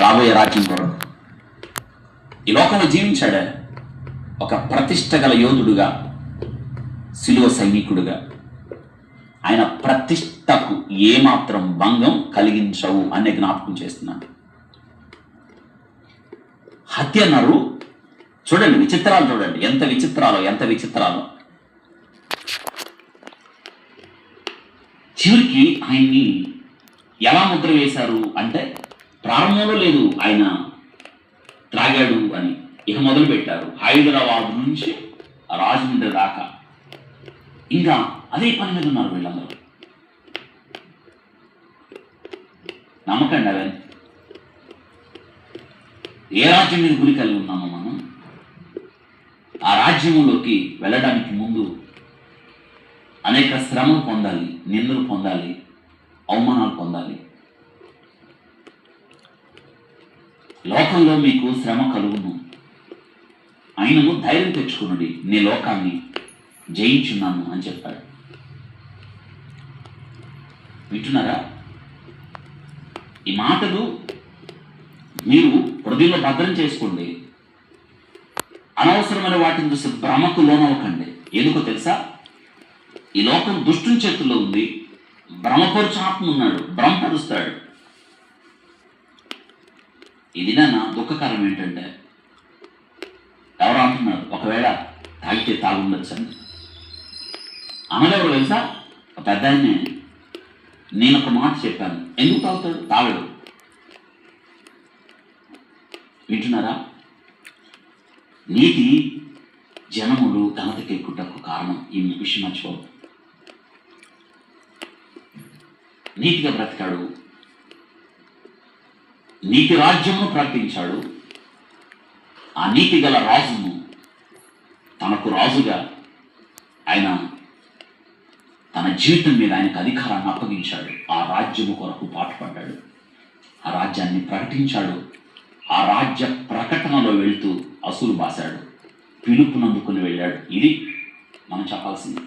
రాబోయే రాజ్యం కొరకు ఈ లోకంలో జీవించాడే ఒక ప్రతిష్ట గల యోధుడుగా, శిలువ సైనికుడుగా. ఆయన ప్రతిష్టకు ఏమాత్రం భంగం కలిగించవు అనే జ్ఞాపకం చేస్తున్నాడు. హత్య అన్నారు. చూడండి విచిత్రాలు, చూడండి ఎంత విచిత్రాలు. చివరికి ఆయన్ని ఎలా ముద్ర వేశారు అంటే, ప్రారంభంలో లేదు ఆయన త్రాగాడు అని, ఇక మొదలు పెట్టారు హైదరాబాద్ నుంచి రాజమండ్రి దాకా ఇంకా అదే పని మీద ఉన్నారు వీళ్ళందరూ. నమ్మకండి అవన్నీ. ఏ రాజ్యం మీద గురి కలిగి ఉన్నామో మనం, ఆ రాజ్యంలోకి వెళ్ళడానికి ముందు అనేక శ్రమలు పొందాలి, నిందలు పొందాలి, అవమానాలు పొందాలి. లోకంలో మీకు శ్రమ కలుగును, ఆయనను ధైర్యం తెచ్చుకున్నది, నీ లోకాన్ని జయించున్నాను అని చెప్పాడు. వింటున్నారా? ఈ మాటలు మీరు హృదయంలో భద్రం చేసుకోండి. అనవసరమైన వాటిని చూసి భ్రమకు లోనవ్వకండి. ఎందుకో తెలుసా? ఈ లోకం దుష్టుని చేతుల్లో ఉంది. భ్రమపరుచు ఆత్మ ఉన్నాడు, భ్రమపరుస్తాడు. ఇది నా దుఃఖకరం ఏంటంటే, ఎవరు అంటున్నారు ఒకవేళ తాగితే తాగుండొచ్చు అని. అనగెవరు తెలుసా? పెద్ద ఆయనే. నేను ఒక మాట చెప్పాను, ఎందుకు తాగుతాడు? తాగడు. వింటున్నారా? నీతి జనములు ఘనతకెక్కుటకు కారణం. ఈ విషయం మర్చిపోదు. నీతిగా బ్రతికాడు, నీతి రాజ్యమును ప్రకటించాడు. ఆ నీతి గల రాజును తనకు రాజుగా ఆయన తన జీవితం మీద ఆయనకు అధికారాన్ని అప్పగించాడు. ఆ రాజ్యము కొరకు పాటుపడ్డాడు, ఆ రాజ్యాన్ని ప్రకటించాడు. ఆ రాజ్య ప్రకటనలో వెళుతూ అసూలు బాశాడు, పిలుపునందుకుని వెళ్ళాడు. ఇది మనం చెప్పాల్సింది.